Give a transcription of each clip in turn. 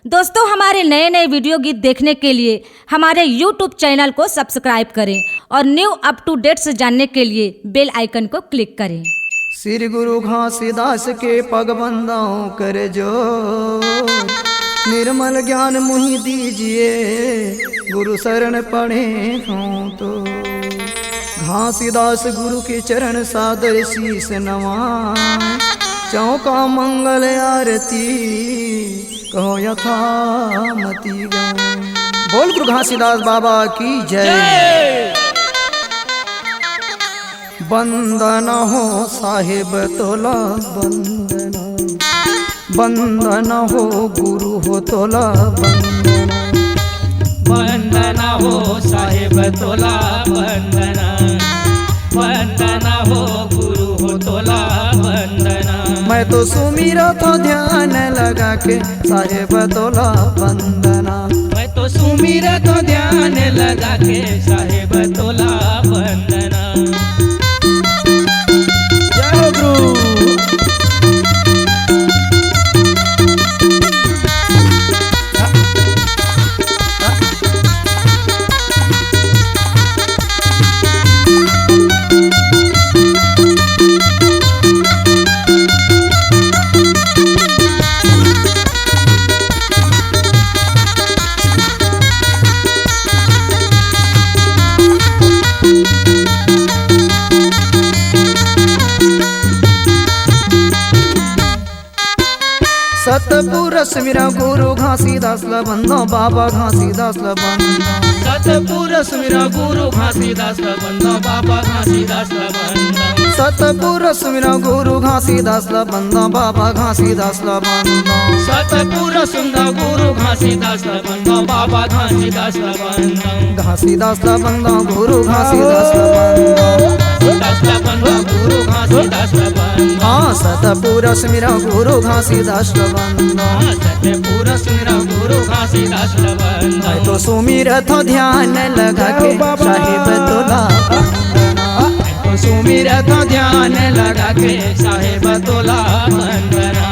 दोस्तों, हमारे नए नए वीडियो गीत देखने के लिए हमारे YouTube चैनल को सब्सक्राइब करें और न्यू अप टू डेट्स जानने के लिए बेल आइकन को क्लिक करें। श्री गुरु घासीदास के पग बंदाओं कर जो निर्मल ज्ञान मुहि दीजिए, गुरु शरण पढ़े हों तो। घासीदास गुरु के चरण सादर शीस नवाएं, चौका मंगल आरती कहो यथामति गाएं। बोल गुरु घासीदास बाबा की जय। बंदन हो साहिब तोला बंदना, बंदन हो गुरु हो तोला बंदना, वंदना हो साहिब तोला वंदना, वंदना हो गुरु हो तोला वंदना। मैं तो सुमिरा था ध्यान लगा के साहिब तोला वंदना, मैं तो सुमिरा तो ध्यान लगा के साहिब तोला वंदना। जय गुरु। सतपुरुष मेरा गुरु घासीदास बंदो, बाबा घासीदास बंदो। सतपुरुष मेरा गुरु घासीदास बंदो, बाबा घासीदास बंदो। सतपुरुष मेरा गुरु घासीदास बंदो, बाबा घासीदास बंदो। सतपुरुष मेरा गुरु घासीदास बंदो, बाबा घासीदास बंदो। घासीदास बंदो गुरु घासीदास बंदो, गुरु घासीदास बंदो। हाँ सतपुरुष मेरा गुरु घासीदास बंदो, सतपुरुष मेरा गुरु घासीदास बंदो। मैं तो सुमिरत ध्यान लगा के साहिब तोला बंदना, तो सुमिरत ध्यान लगा के साहिब तोला वंदना।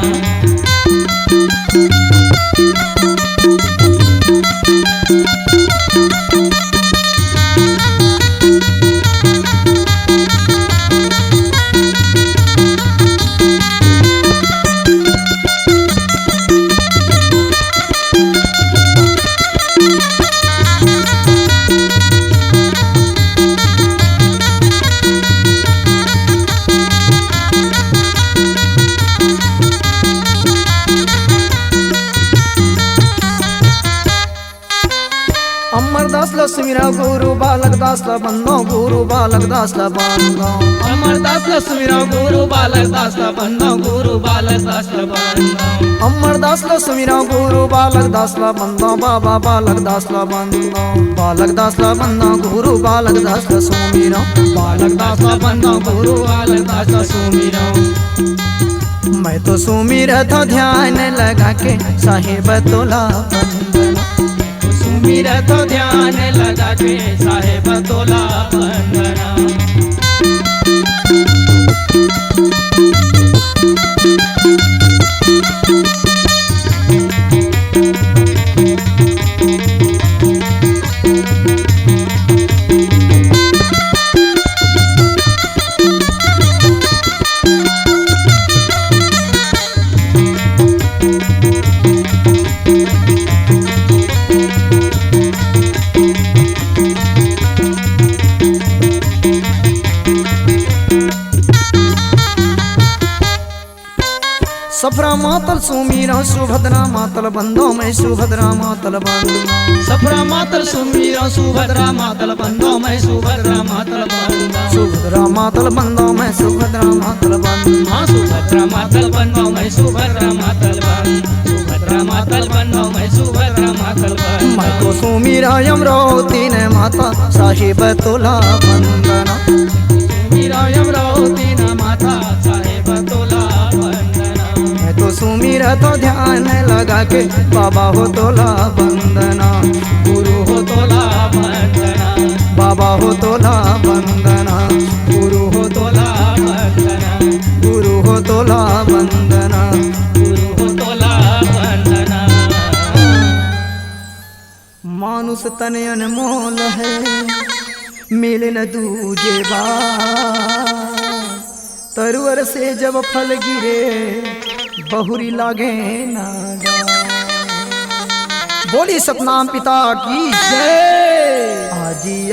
अमरदास लक्ष्मीरा गुरु बालक दास बंदो, गुरु बालक दास बंदो। अमरदास लक्ष्मीरा गुरु बालक दास बंदो, गुरु बालक दास बंदो। अमरदास लक्ष्मीरा गुरु बालक दास बंदो, बाबा बालक दास बंदो। बालक दास बंदो गुरु बालक दास सुमीरा, बालक दास बंदो गुरु बालक दास सुमीरा। मैं तो सुमिरा था ध्यान लगा के साहिब तोला बंदना, सुमिरा तो ध्यान लगा के साहिब तोला वंदना। सफरा मातल सुमीरा सुभद्रा मातल बंदो, मैं सुभद्रा मातल बंदो। सफरा मातल सुमीरा सुभद्रा मातल बंदो, मैं सुभद्रा मातल बंदो। सुभद्रा मातल बंदो, मैं सुभद्रा मातल बंदो। हाँ सुभद्रा मातल बंदो, मैं सुभद्रा मातल बंदो। सुभद्रा मातल बंदो, मैं सुभद्रा मातल बंदो। मैं तो सुमीरा यमरावती ने माता साहिब तोला बंदना, सुमीरा यमरावती ने माता साहिब तोला वंदना। मैं तो सुमिरा तो ध्यान लगा के बाबा हो तोला बंदना, गुरु हो तोला वंदना, बाबा हो तोला बंदना, गुरु हो तोला वंदना, गुरु हो तोला बंदना। गुरु हो तोला वंदना। मानुष तन अनमोल है, मिले न दूजे बार। तरवर से जब फल गिरे, बहुरी लागे ना डार। बोली सतनाम पिता की जय।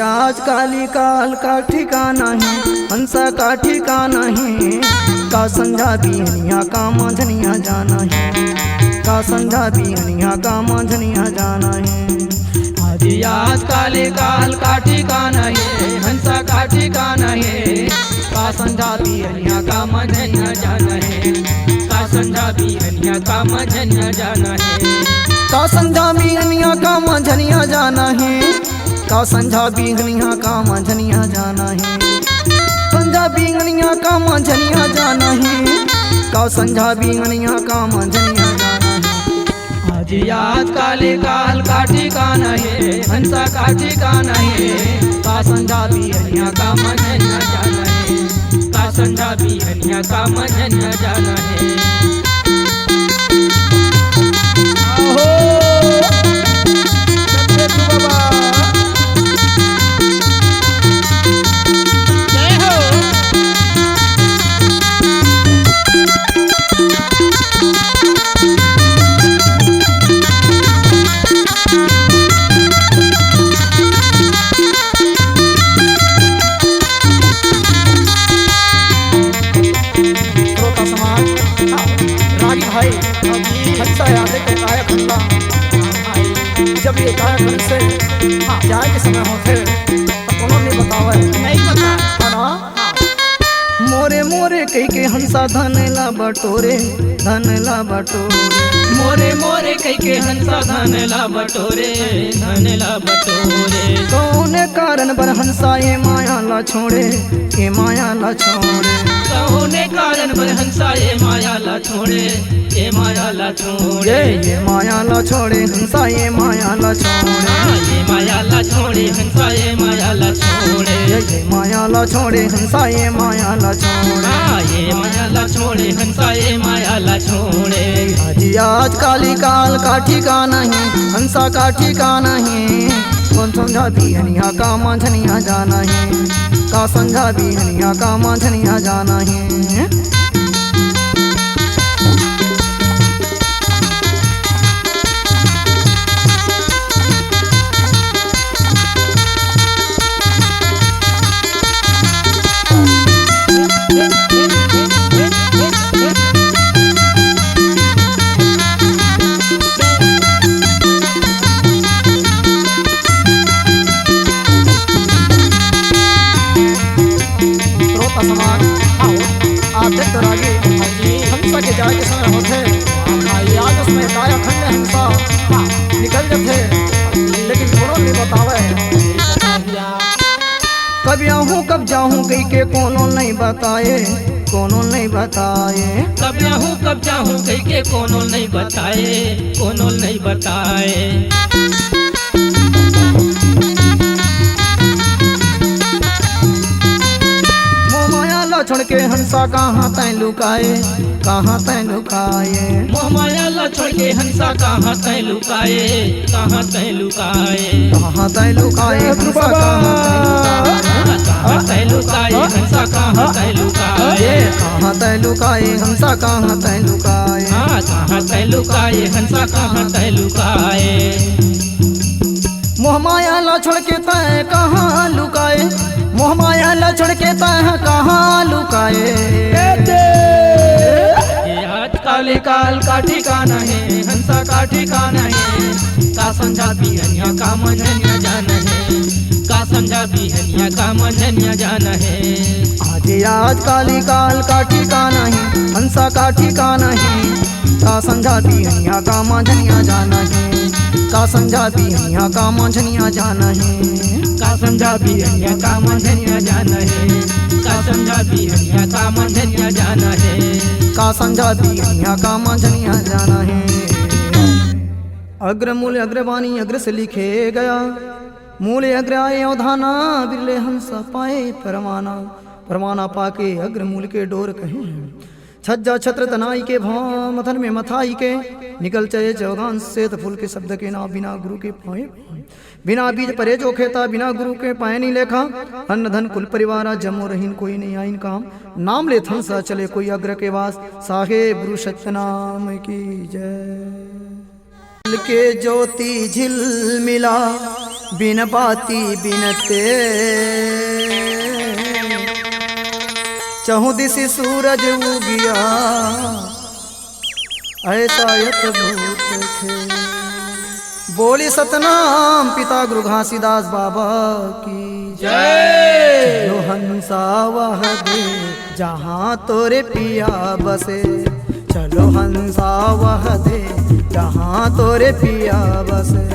आज काली काल का ठिकाना है, हंसा का ठिकाना है। का समझा बिहनिया का मांझनिया जाना है, का समझा बिहनिया का मांझनिया जाना है। आज काले काल का ठिकाना है, हंसा का ठिकाना है। का समझा बिहनिया का मांझनिया जाना है, का समझा बिहनिया का मांझनिया जाना है। का समझा बिहनिया का मांझनिया जाना है, का समझा बिहनिया का मांझनिया जाना है। समझा बिहनिया का मांझनिया जाना है, का समझा बिहनिया का मांझनिया जाना है। आज काले काल का ठिकाना है, हंसा का ठिकाना है। का समझा बिहनिया का मांझनिया जाना है, का समझा बिहनिया का मांझनिया जाना है। जब ये कार्यक्रम से जाए के समय होते तो उन्होंने बतावे नहीं पता ना। मोरे मोरे कई के हंसा धन ला बटोरे, धन ला बटोरे। मोरे मोरे कई के हंसा धन ला बटोरे, धन ला बटोरे। कौन कारण बर हंसा ये माया ला छोड़े, ये माया ला छोड़े। कौने कारण बर हंसा ये माया ला छोड़े, ये माया ला छोड़े। ये माया ला छोड़े हंसा ये माया ला छोड़े। ये माया ला छोड़े हंसा ये माया ला छोड़े। ये माया ला छोड़े हंसा ये माया ला छोड़े। ये माया ला छोड़े हंसा ये माया ला छोड़े। आज काली काल का ठिकाना है, हंसा का ठिकाना है। कौन समझा बिहनिया का मांझनिया जाना है, का समझा बिहनिया का मांझनिया जाना है। हंसा के जाए के समय होते आज उसमें काया खंड हंसा निकल जाते, लेकिन कोनो नहीं बतावे। कब आऊँ कब जाऊँ कई के कोनो नहीं बताए, कोनो नहीं बताए। कब जाऊँ कई के कोनो नहीं बताए, कोनो नहीं बताए। छोड़ के हंसा कहाँ तै लुकाए, कहाँ तै लुकाए। मोह माया ला छोड़ के हंसा कहाँ तै लुकाए, कहाँ तै लुकाए। कहाँ तै लुकाए हंसा कहाँ तै लुकाए, हंसा कहाँ तै लुकाए। कहाँ तै लुकाए हंसा कहाँ तै लुकाए। कहाँ तै लुकाए हंसा कहाँ तै लुकाए। मोह माया ला छोड़ के तै कहाँ लुकाए, मोह माया ला छोड़ के तै कहाँ लुकाए। आज काले काल का ठिकाना है, हंसा का ठिकाना है। का समझा बिहनिया का मांझनिया जाना है, का समझा बिहनिया का मांझनिया जाना है। आज काली काल का ठिकाना है, हंसा का ठिकाना है। का समझा बिहनिया का मांझनिया जाना है, का समझा बिहनिया का मांझनिया जाना है। का समझा बिहनिया का मांझनिया जाना है, का समझा बिहनिया का मांझनिया जाना है। का समझा बिहनिया का मांझनिया जाना है। अग्र मूल अग्रवाणी अग्र से लिखे गया, मूल अग्र आए अवधाना। बिरले हंसा पाए परमाना, परमाना पाके अग्र मूल के डोर कहे। छज्जा छत्र तनाई के भाव मथन में मथाई के निकल चये चौगान से फूल के शब्द के नाम बिना गुरु के पाए बिना बीज परे जो खेता बिना गुरु के पाए नहीं लेखा अन्न धन कुल परिवारा जमो रहीन कोई नहीं आइन काम नाम ले थन सा चले कोई अग्र के वास साहेब गुरु सत्यनाम की जय के ज्योति झिल मिला बिन बाती बिनते चहु दिशि सूरज उगिया ऐसा यत भूत थे बोली सतनाम पिता गुरु घासीदास बाबा की जय। जो हंसा वह दे जहाँ तोरे पिया बसे चलो हंसा वह दे जहाँ तोरे पिया बसे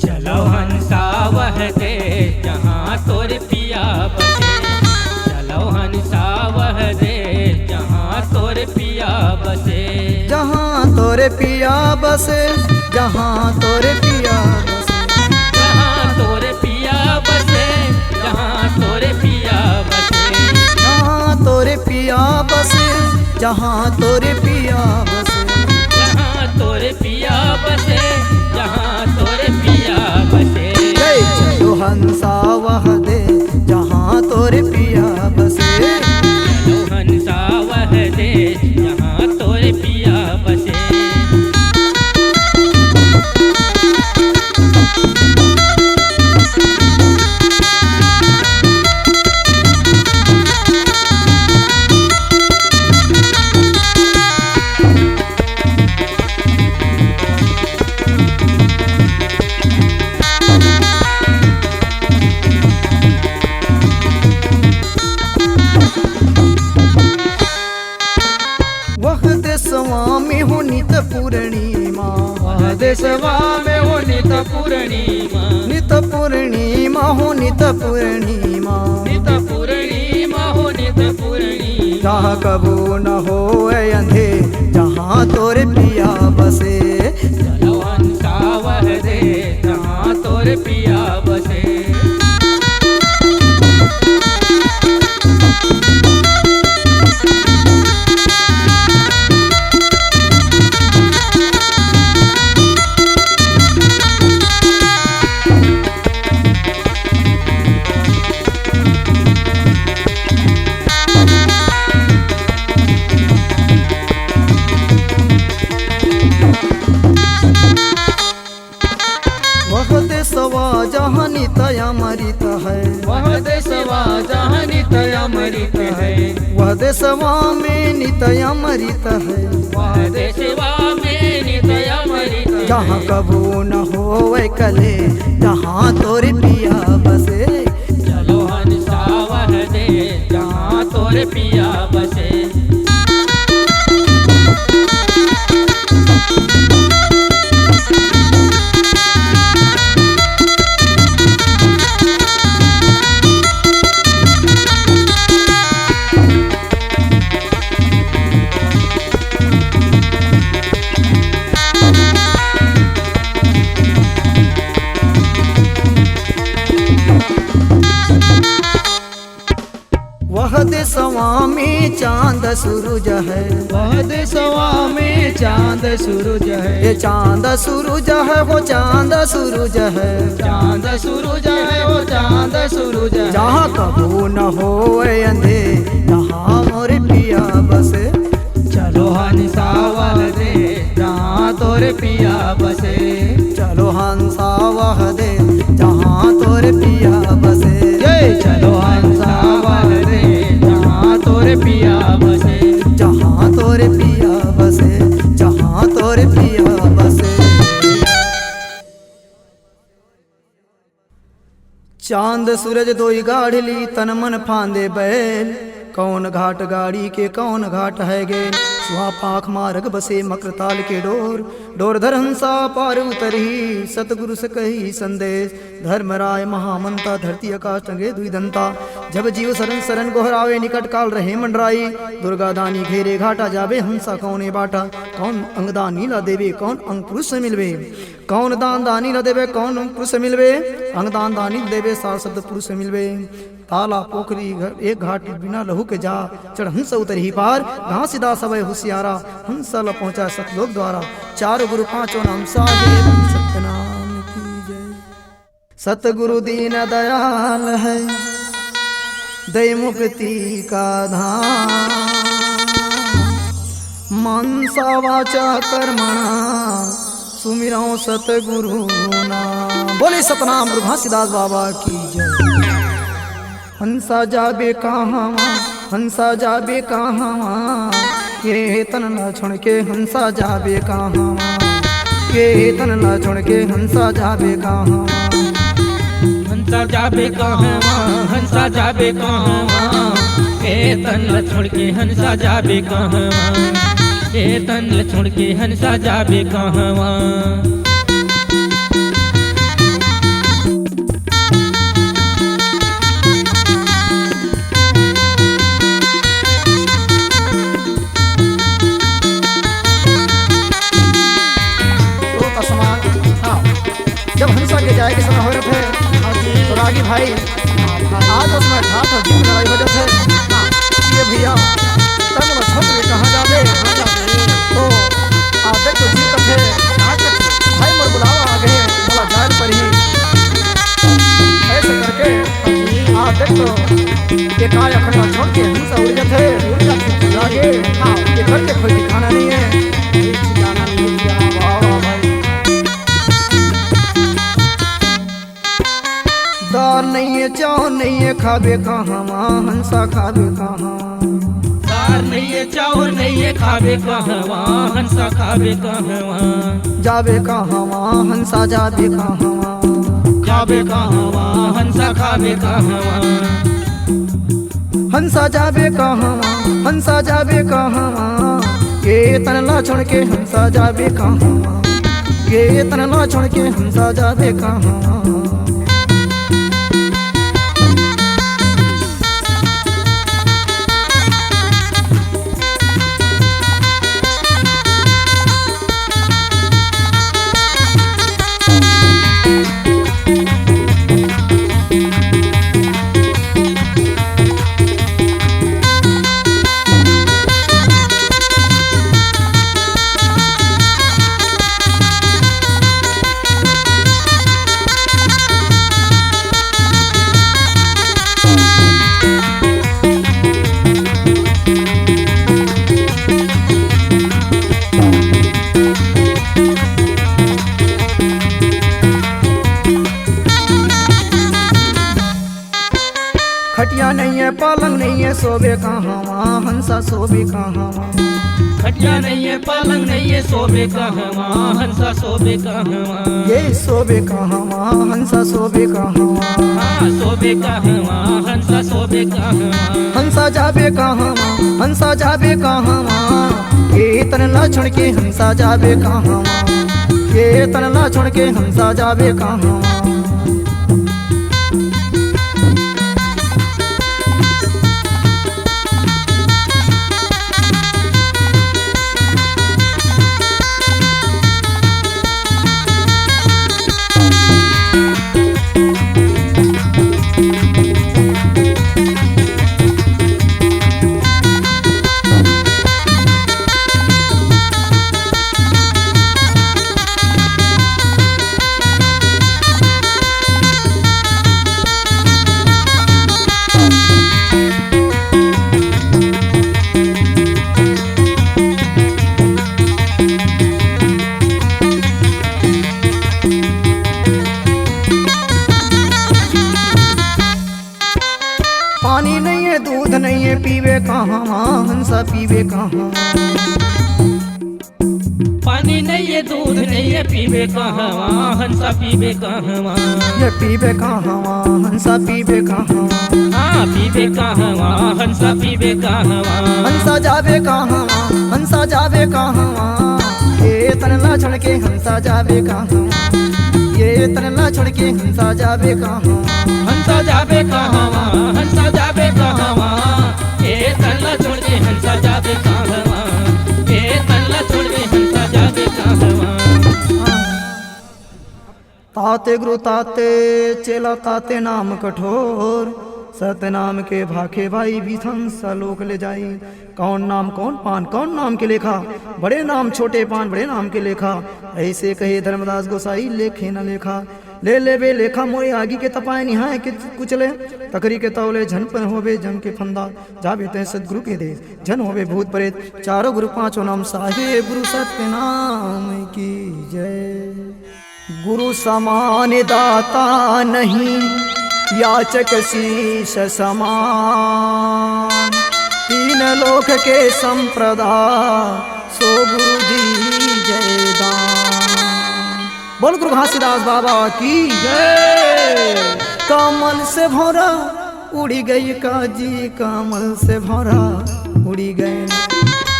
चलो हंसा वह दे जहाँ तोरे पिया बसे चलो हंसा वह दे जहाँ तोरे पिया बसे जहाँ तोरे पिया बसे जहाँ तोरे पिया बसे जहाँ तोरे पिया बसे जहाँ तोरे पिया बसे जहाँ तोरे पिया बसे जहाँ तोरे पिया बसे जहाँ तोरे पिया बसे जहाँ तोरे पिया बसे जय चलो हंसा वह दे जहाँ तोरे पिया बसे चलो हंसा वह दे जहाँ तोरे पिया बसे स्वामी हो नित पूर्णिमा वह देशवा में हो नित पूर्णिमा नित पूर्णिमा हो नित पूर्णिमा नित पूर्णिमा हो नित पूर्णिमा जहाँ कबू न हो अंधे जहाँ तोरे पिया बसे चलो हंसा वह दे जहाँ तोरे पिया बसे जहाँ नित अमृत है वह देशवा जहाँ नित अमृत है वह देशवा में नित अमृत है वह देशवा में नित अमृत जहाँ कबू न हो कले जहाँ तोरे पिया बसे चलो हंसा वह दे जहाँ तोरे पिया बसे वह देशवा में चांद सूरज है वह देशवा में चांद सूरज है ये चांद सूरज है वो चांद सूरज है चांद सूरज है वो चांद सूरज है जहाँ कबू न हो अंधे जहाँ मोरे पिया बसे चलो हंसा वह दे जहाँ तोरे पिया बसे चलो हंसा वह दे जहाँ तोरे पिया बसे चलो हंसा वह दे जहाँ तोरे पिया बसे जहाँ तोरे पिया बसे जहाँ तोरे पिया बसे चांद सूरज दोई गाढ़ली तन मन फांदे बैल कौन घाट गाड़ी के कौन घाट है गे सुहा पाख मार्ग बसे मक्रताल के डोर धर हंसा पार उतरही सतगुरु से कही संदेश धर्मराय महामंता धरती आकाश टंगे दुईदंता जब जीव शरण शरण गोहरावे निकट काल रहे मंडराई दुर्गा दानी घेरे घाटा जावे हंसा कौने बाटा कौन अंगदान नीला देवे कौन अंग पुरुष से मिलवे कौन दान दानी न देवे कौन अंग पुरुष से मिलवे अंगदान दानी देवे सार शब्द पुरुष से मिलवे ताला पोखरी एक घाट बिना लहू के जा चढ़ हंस उतर ही पार घास सीधा सबे होशियारा हंस ल पहुंचा सतलोक द्वारा चार गुरु पांचों नाम साजे सत्यनाम की जय। सतगुरु दीन दयाल है दय मुक्ति का धाम मनसा वाचा कर्मणा सुमिरौ सतगुरु नाम। बोले सतनाम गुरु घासीदास बाबा की जय। हंसा जाबे कहाँ हंसा जाबे कहाँ ये तन न छोड़ के हंसा जाबे कहाँ ये तन न छोड़ के हंसा जाबे कहाँ हंसा जाबे कहाँ हंसा जाबे कहाँ ए तन ल छोड़ के हंसा जाबे कहाँ ए तन ल छोड़ के हंसा जाबे कहाँ। जब हंसा के जाए के समय हो रहे थे तो रागी भाई आज उसमें ठाठ और जीव लड़ाई हो जाते ये भैया तब वो छोड़ के कहाँ जाते तो आते तो जीव थे भाई मोर बुलावा आ गए बोला जान पर ही ऐसे करके आते तो ये काय अखंडा छोड़ के हंसा उड़ जाते रागे ये करके कोई दिखाना नहीं है ठिकाना नहीं है। वाह भाई दाल नहीं है चाव नहीं है खाबे कहाँ हंसा खाबे कहाँ दाल नहीं है चाव नहीं है खाबे कहाँ हंसा खाबे कहाँ जाबे कहाँ हंसा जाबे कहाँ खाबे कहाँ हंसा खाबे कहाँ हंसा जाबे कहाँ हंसा जाबे कहाँ ये तनला छोड़ के हंसा जाबे कहाँ ये तनला छोड़ के हंसा जाबे कहाँ। खटिया नहीं है पलंग नहीं है सोबे कहाँ हंसा सोबे कहाँ खटिया नहीं है पलंग नहीं है सोबे कहाँ हंसा सोबे कहाँ ये सोबे कहाँ हंसा सोबे कहाँ सोबे कहाँ हंसा सोबे कहाँ हंसा जाबे कहाँ हंसा जाबे कहाँ ये तनला छोड़ के हंसा जाबे कहाँ ये तनला छोड़ के हंसा जाबे कहाँ। पानी नहीं है दूध नहीं है पीवे कहाँ हंसा पीवे कहाँ पानी नहीं है दूध नहीं है पीबे कहवा हंसा पीबे कहवा। ये पीबे कहवा हंसा पीबे कहवा। हाँ पीबे कहवा हंसा पीबे कहवा। हंसा जावे कहवा हंसा जावे कहवा। ये तनला छोड़ के हंसा जावे कहवा। ये तनला छोड़ के हंसा जावे कहवा। हंसा जावे कहवा हंसा जावे कहवा। ए तल्ला छोड़ के हंसा जावे कहवा। ए तल्ला छोड़ के हंसा जावे कहवा। ताते गुरु ताते चेला ताते नाम कठोर। सत्य नाम के भाखे भाई भीथन सलोक ले जाई। कौन नाम कौन पान कौन नाम के लेखा। बड़े नाम छोटे पान बड़े नाम के लेखा। ऐसे कहे धर्मदास गोसाई लेखे न लेखा। ले ले बे लेखा मोरे आगी के तपाए निहाय के कुचले। तकरी के तौले झन पर होवे जम के फंदा। जाबे ते सदगुरु के देश झन होवे भूत प्रेत। चारों गुरु पांचों नाम साहेब गुरु सत्य नाम की जय। गुरु समान दाता नहीं याचक शीश समान। तीन लोक के संप्रदा सो गुरु जी जय दान। बोल गुरु घासीदास बाबा की जय। कमल से भौरा उड़ी गई काजी कमल से भौरा उड़ी गए।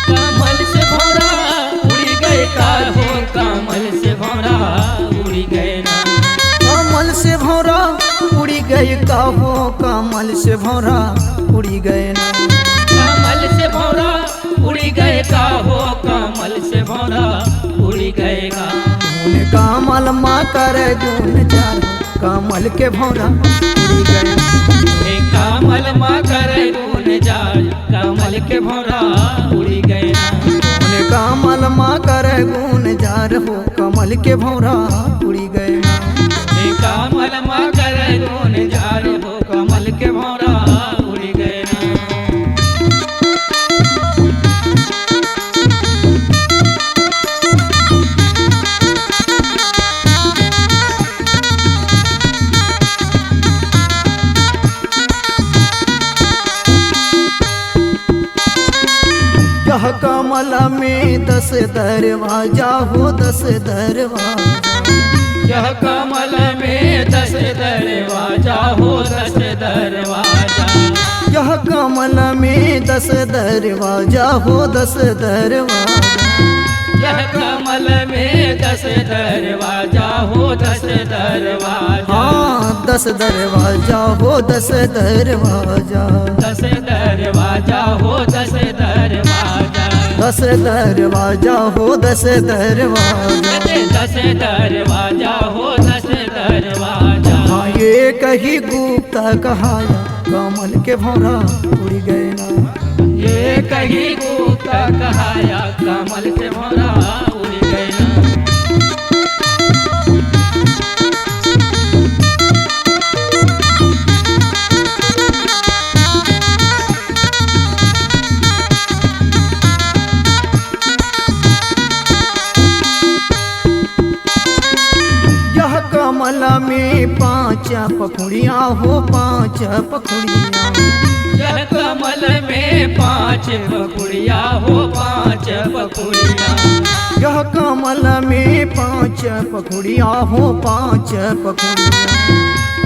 कमल से भौरा उड़ी गए काजी कमल से भौरा उड़ी गए ना। कमल से भौरा उड़ी गए काहो कमल से भौरा उड़ी गए ना। कमल से भौरा उड़ी गए काहो कमल से भौरा उड़ी गए का। कमल माँ कर गुन जार कमल के भौरा उड़ी गए। कमल माँ कर गुन जार कमल के भौरा उड़ी गए ना। कमल माँ कर गुन जार हो कमल के भौरा उड़ी गए। कमल माँ कर गुन जार हो कमल के भौरा उड़ी गए ना। यह कमल में 10 दरवाजा हो 10 दरवाजा। यह कमल में 10 दरवाजा हो 10 दरवाजा। यह कमल में 10 दरवाजा हो 10 दरवाजा। यह कमल में 10 दरवाजा हो 10 दरवाजा। हाँ 10 दरवाजा हो 10 दरवाजा। 10 दरवाजा हो 10 दरवाजा। 10 दरवाजा हो 10 दरवाजा। 10 दरवाजा हो 10 दरवाजा। हाँ ये कही गुप्ता कहाया कमल के भौरा उड़ी गए ना। ये कहीं गुप्ता कहाया कमल से भौरा उड़ी गए ना। यह कमल में 5 पखुड़ियाँ हो 5 पखुड़ियाँ। यह कमल में 5 पखुड़िया हो 5 पखुड़िया। यह कमल में 5 पखुड़ियाँ हो 5 पखुड़ियाँ।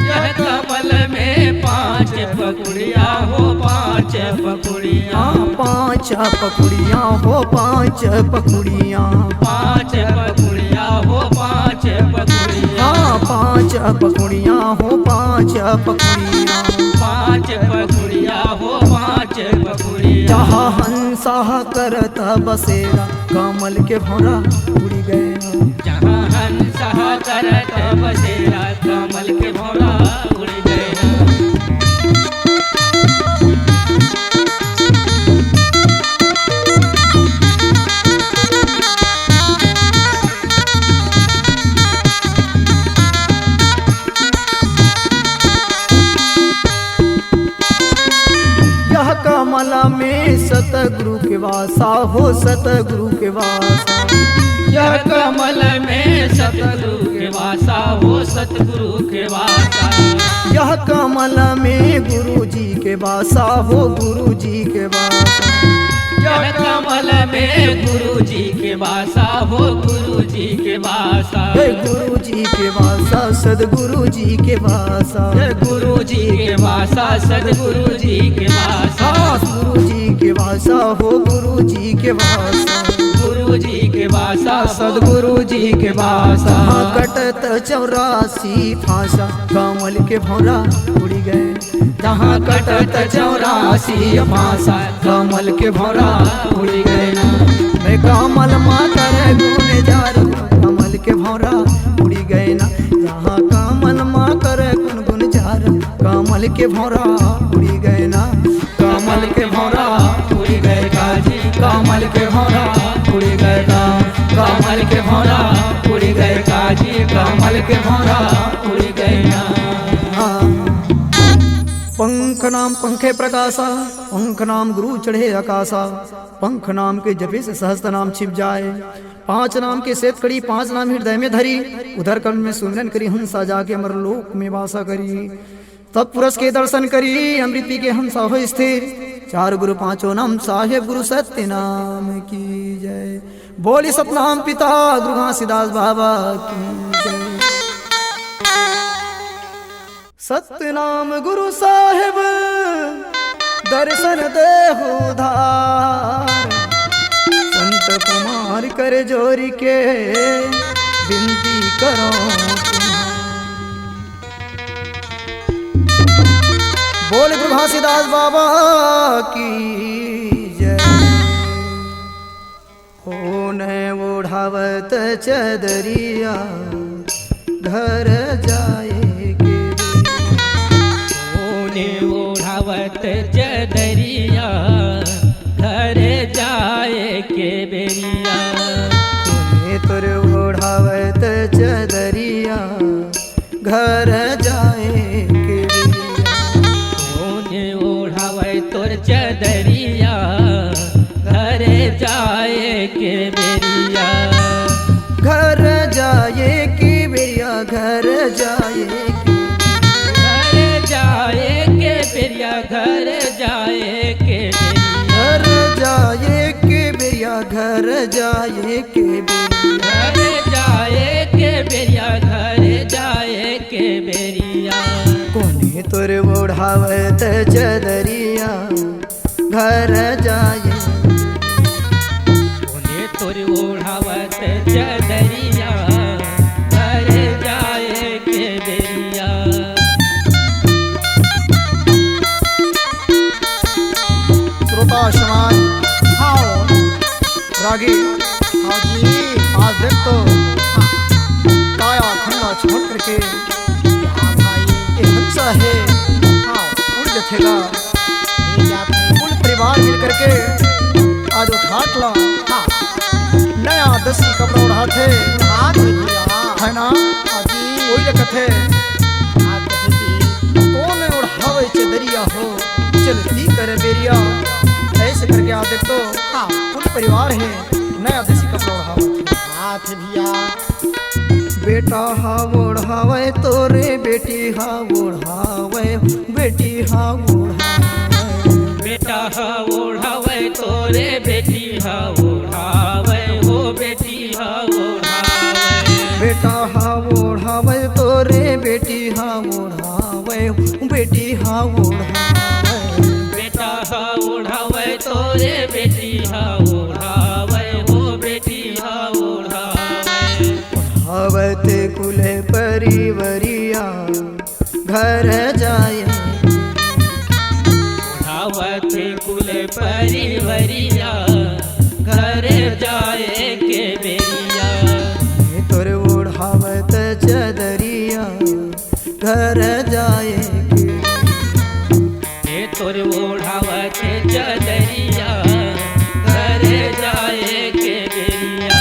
यह कमल में 5 पखुड़िया हो 5 पखुड़िया। हाँ 5 पखुड़ियाँ हो 5 पखुड़ियाँ। 5 पखुड़िया हो 5 पखुड़िया। हाँ 5 पखुड़ियाँ हो 5 पखुड़ियाँ। 5 पखुड़िया हो 5 पखुड़िया। जहाँ हंसा करता बसेरा कमल के भौरा उड़ी गए। जहाँ हंसा करत बसेरा कमल के भौरा उड़ी गए। यह कमल में सतगुरु के वासा हो सतगुरु के वासा। यह कमल में सतगुरु के वासा हो सतगुरु के वासा। यह कमल में गुरु जी के वासा हो गुरु जी के वासा। यह कमल में गुरु जी के वासा हो गुरु जी के वासा हे गुरु जी के वासा सदगुरु जी के वासा गुरु जी के वासा सदगुरु जी के वासा गुरु जी के वासा हो गुरु जी के वासा गुरु जी के वासा सदगुरु जी के वासा कटत 84 फांसा कमल के भौरा उड़ी गए जहाँ कटत 84 फांसा कमल के भौरा उड़ी गए मैं कमल माता रे गुने जा कमल के भौरा उड़ी गए ना जहाँ कमल माँ करे गुन जा कमल के भौरा उड़ी गए ना कमल के भौरा उड़ी गए काजी कमल के भौरा उड़ी गए कमल के भौरा उड़ी गए काजी कमल के भौरा उड़ी गए ना पंख नाम पंखे प्रकाशा पंख नाम गुरु चढ़े आकाशा पंख नाम के जपे से सहस्त्र नाम छिप जाए 5 नाम के सेत करी 5 नाम हृदय में धरी उधर कर्ण में सुमिरन करी हंसा जाके अमर लोक में वासा करी तब पुरुष के दर्शन करी अमृति के हंसा हो स्थिर 4 गुरु 5 नाम साहेब गुरु सत्य नाम की जय बोली सतनाम पिता गुरु घासीदास बाबा की जय सतनाम गुरु साहेब दर्शन देहु धार संत कुमार कर जोरी के विनती करो बोल गुरु घासीदास बाबा की जय होने ओढ़ावत चदरिया घर जाए ओढ़ावत चदरिया घर जाए के बेरिया तोर ओढ़ावत चदरिया घर जाए के बेरिया ओढ़ावे तोर चदरिया घर जाए के बेरिया घर जाए के बेरिया घर जाए घर जाए के बेरिया घर जाए के बेरिया घर जाए के बेरिया घर जाए के बेरिया घर जाए के बेरिया कोने तोर ओढ़ावत चदरिया घर जाए कोने तोर ओढ़ावत चदरिया घर जाए के बेरिया श्रोता हाँ रागी हाँ जी आज देख तो काया खंडा छोड़ करके हाँ भाई ये हंसा है हाँ उड़ जथेगा कुल परिवार मिल करके आज उठाट ला हाँ नया 10 कपड़ा उड़ा थे है ना वही लेकर थे कौन उड़ावे चदरिया हो चलती करे बेरिया ऐसे करके आप देख तो हाँ कुल परिवार है नया देसी कपड़ा ओढ़ावत हाथ भिया बेटा हा ओढ़ावे तोरे बेटी हा ओढ़ावे बेटी हा ओढ़ावे बेटा हा ओढ़ावे तोरे बेटी हा ओढ़ावे हो बेटी हा ओढ़ावे बेटा हा ओढ़ावे तोरे बेटी हा ओढ़ावे बेटी हा ओढ़ावे बेटा हा ओढ़ावे तोरे बेटी हा ओढ़ावे हो बेटी हा ओढ़ावे ओढ़ावत कुल परिवरिया घर जाए ओढ़ावत कुल परिवरिया घर जाए के बेरिया तोर ओढ़ावत चदरिया घर जाए के तोर ओढ़ावत चदरिया घर जाए के बेरिया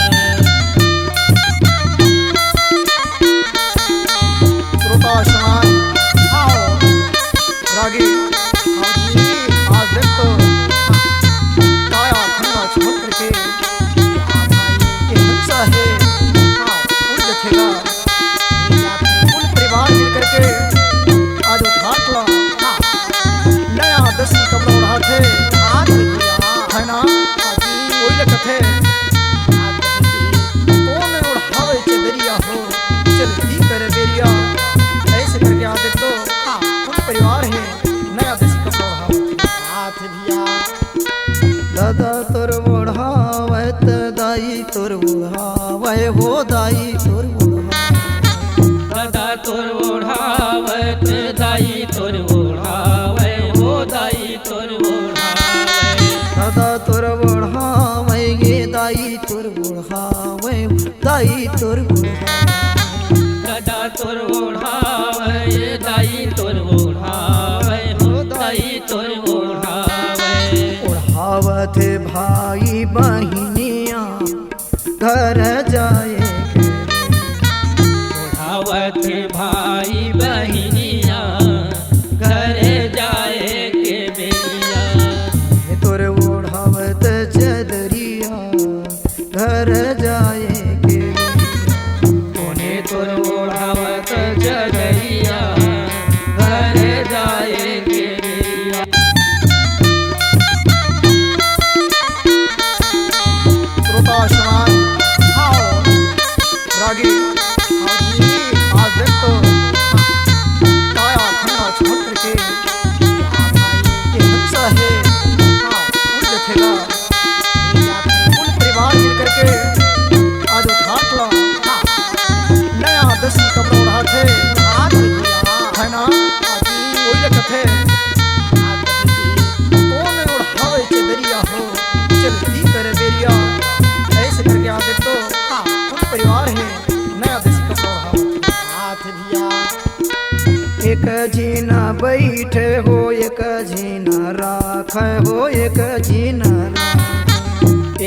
श्रोता आओ रागी हाँ जी आज देख तो काया खंडा छोड़ करके हाँ भाई ये हंसा है हाँ उड़ जथेगा कुल परिवार मिल करके तोर ओढ़ावे दाई तोर ओढ़ावे हो दाई तोर ओढ़ावे ओढ़ावत भाई बहिनिया घर जाए ओढ़ावत भाई बहिनिया घर जाए के बेरिया तोर ओढ़ावत चदरिया घर जाए के कोने तोर ओढ़ावत चदरिया घर जाए के बेरिया श्रोताश्रमान आओ रागी आज देख तो काया खन्ना छोड़ करके ये हंसा है उड़ देखेगा कुल परिवार मिल करके आज उठाट ला नया दसी कपड़ा उड़ा थे है ना कोई लिखत है कौन उड़ावे चदरिया हो चलती कर बेरिया ऐसे करके आप देख तो कुल परिवार है नया देसी कपड़ा हाथ दिया एक जीना बैठे हो एक जीना राख हो एक जीना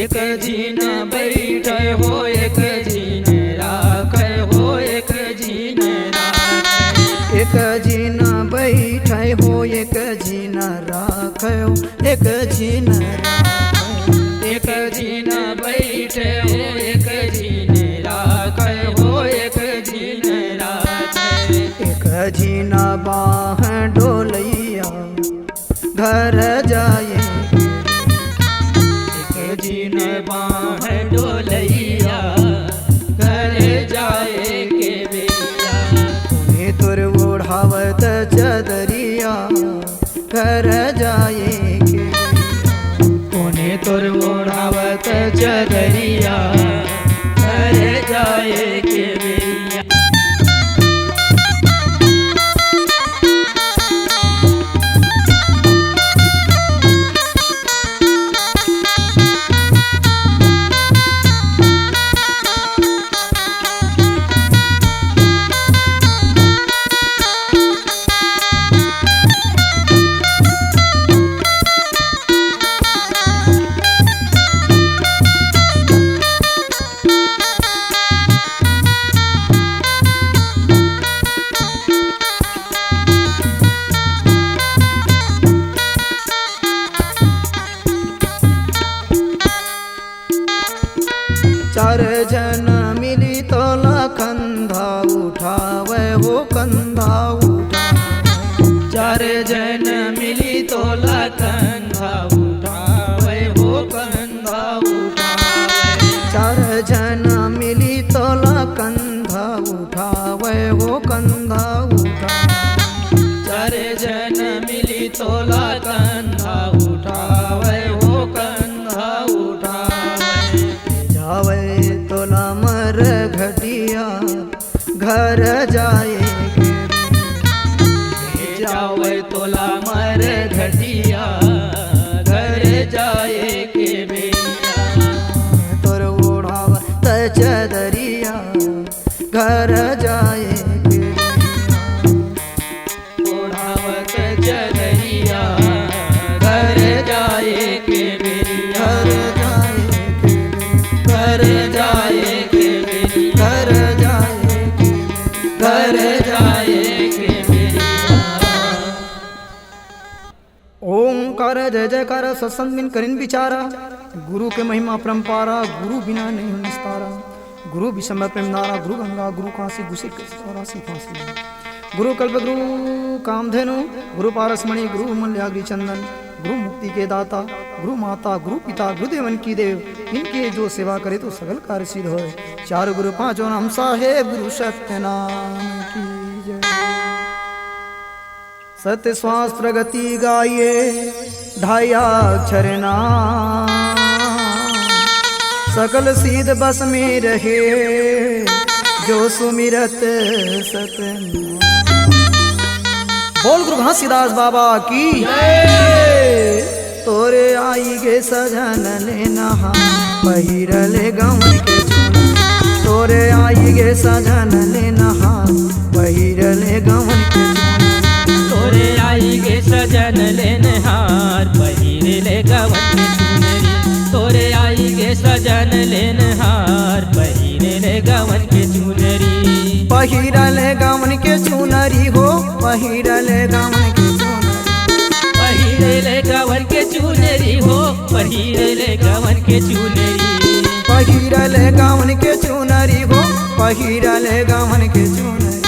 एक जीन बैठे हो एक जीन राखे हो एक जीन राखे एक जीना बैठे हो एक जीना राख हो एक जीना एक जीन बैठे हो एक जीन राखे हो एक जीन राखे एक जीना बाह डोलैया घर जाए एक जीन बाह डोलैया घर जाए के बेरिया तोर ओढ़ावत चदरिया घर जाए के कोने तोर ओढ़ावत चदरिया घर जाए के बेरिया चार जन मिली तोला कंधा उठावे हो कंधा उठावे चार जन मिली तोला कंधा उठावे हो कंधा उठावे चार जन मिली तोला कंधा उठावे हो कंधा उठावे चार जन मिली तोला कंधा उठावे हो कंधा उठावे जावे तोला मर घटिया घर जाए जावे तोला मर घटिया घर जाए के बेरिया तोर ओढ़ावत चदरिया घर जाए ओढ़ावत चदरिया घर जाए के बेरिया घर जाए के बेरिया घर जाए घर जाए के बेरिया ओंकार जय जयकार सत्संग बिन करिन बिचारा गुरु के महिमा परंपारा गुरु बिना नहीं हो निस्तारा गुरु विषम प्रेम नारा गुरु गंगा गुरु काशी गुरु फांसी गुरु कल्प गुरु कामधेनु गुरु पारसमणि गुरु मल्याग्रि चंदन गुरु मुक्ति के दाता गुरु माता गुरु पिता गुरुदेवन की देव इनके जो सेवा करे तो सगल कार्य सिद्ध होए चार गुरु पांचों नाम साहेब गुरु सत्य नाम की जय सत्य श्वास प्रगति गाइए ढाया अक्षर नाम सकल सीध बस में रहे जो सुमिरत सतनाम। बोल गुरु घासीदास बाबा की तोरे आई गे सजन ले नहा पहिरले गाँव के चुना तोरे आई गे सजन ले नहार पहिरले गवन के चुनरी। तोरे आई गे सजन लेन हार पहिरले गवन के चुनरी। तोरे आई गे सजन लेन हार पहिरले गवन के चुनरी। पहिरले गवन के चुनरी हो पहिरले गवन के चुनरी। पहिरले गवन के चुनरी हो पहिरले गवन के चुनरी। पहिरले गवन के चुनरी हो पहिरले गवन के चुनरी।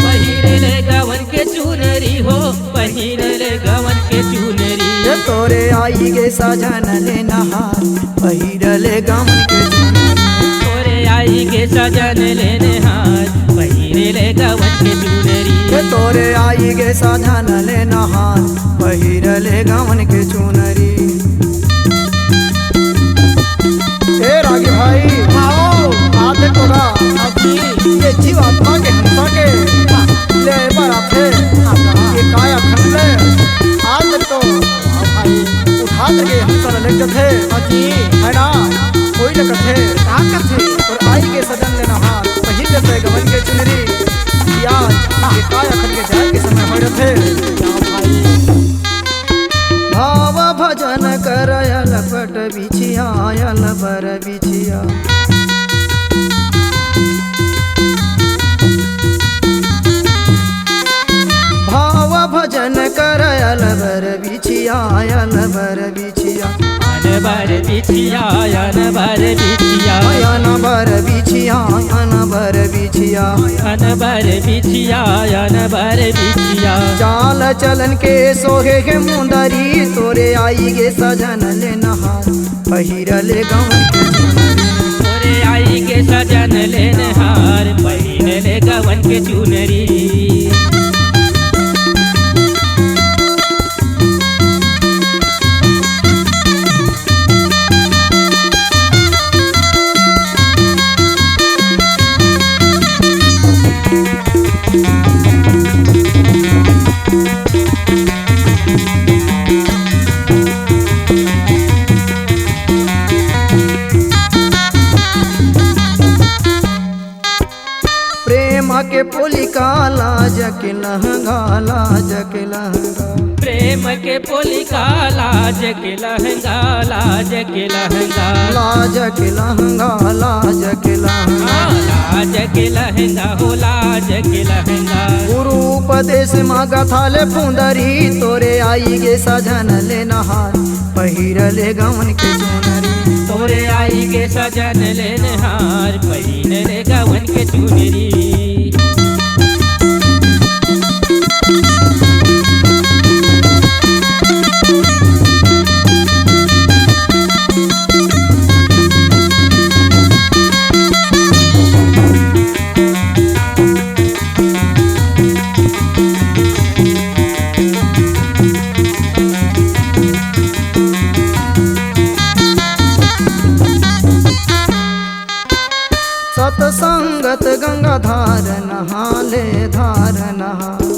पहिरले गवन के चुनरी हो पहिरले गवन के चुनरी। ये तोरे आई गे सजन ले नहार पहिरले गवन के चुनरी। तोरे आई गे सजन लेन हार पहिरले गवन के चुनरी। ये तोरे आई गे सजन ले नहार पहिरले गवन के चुनरी। ए रागी भाई आओ आते तोरा ये जीवात्मा के हंसा के ले बरा थे ये काया खंडले आज तो भाई उठा के हंसा ले थे अजी है ना कोई लग थे ताकत थे और आई के सजन लेना हाथ पहिल पे गवन के चुनरी याद ये काया खंड के जाए के समय पड़े थे भाव भजन करयल पट बिछिया यल बर बिछिया। भाव भजन करयल बर बिछिया यल बर बिछिया। अन बर बिछिया अन बर बिछिया अन बर बिछिया अन बर बिछिया। अन बर बिछिया अन बर बिछिया। चाल चलन के सोहे के मुंदरी तोरे आई गे सजन ले नहार पहिरले गवन के चुनरी। तोरे आई गे सजन लेन हार पहिरले गवन के चुनरी। प्रेम के पोलिका लाज के लहंगा लाज के लहंगा। प्रेम के पोलिका लाज के लहंगा लाज के लहंगा। लाज के लहंगा लाज के लहंगा। लाज के लहंगा हो लाज के लहंगा। गुरु उपदेश मागा थाले फुंदरी तोरे आई गे सजन ले नहार पहिरले गवन के चुनरी। तोरे आई गे सजन लेन हार पहिरले गवन के चुनरी। सतसंगत गंगा धार नहाले धार नहाले।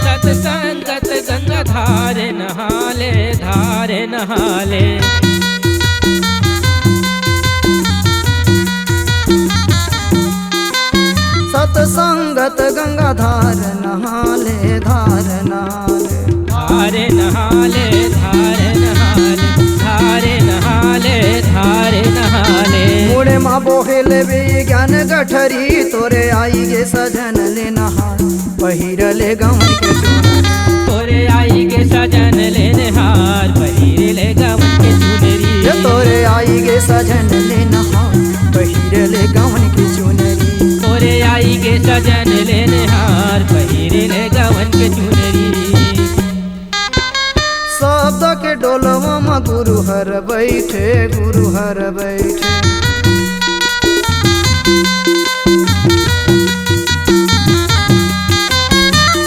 सतसंगत गंगा धार नहाले धार नहाले। सतसंगत गंगा धार नहाले धार नहाले। धारे नहाले धारे नहाले धारे नहाले धारे नहाले। मुड़े माँ बोहेले बे ज्ञान गठरी तोरे आई गे सजन ले नहार पहिरले गवन के चुनरी। तोरे आई गे सजन लेन हार पहिरले गवन के चुनरी। ये तोरे आई गे सजन ले नहार पहिरले गवन के चुनरी। तोरे आई गे सजन लेन हार पहिरले गवन के चुनरी। शब्द के डोलवा में गुरु हर बैठे गुरु हर बैठे।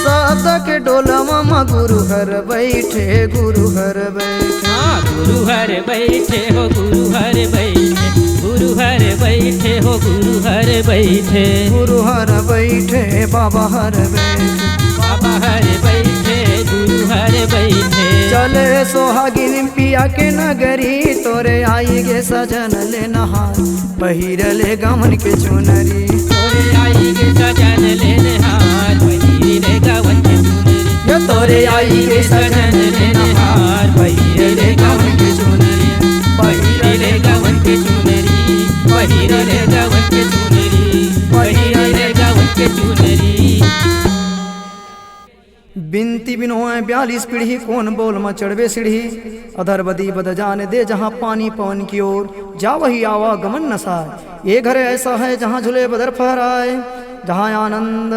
शब्द के डोलवा में गुरु हर बैठे गुरु हर बैठे। हाँ गुरु हर बैठे हो गुरु हर बैठे। गुरु हर बैठे हो गुरु हर बैठे। गुरु हर बैठे बाबा हर बैठे। बाबा हर बैठे गुरु हर बैठे। बैठे चले सोहागिन पिया के नगरी तोरे आई गे सजन ले नहार पहिर ले गमन के चुनरी तोरे आई के सजन लेने हार पहिरे ले गवन के चुनरी ये तोरे आई गे सजन ले नहार पहिरे ले गवन के चुनरी पहिरे ले गवन के चुनरी पहिरे ले गवन के चुनरी पहिरे ले गवन के चुनरी बिनती बिनोए 42 पीढ़ी कौन बोल म चढ़वे सीढ़ी अधर बदी बद जाने दे जहाँ पानी पवन की ओर जा वही आवा गमन नसाए ये घर ऐसा है जहाँ झूले बदर फहराए जहाँ आनंद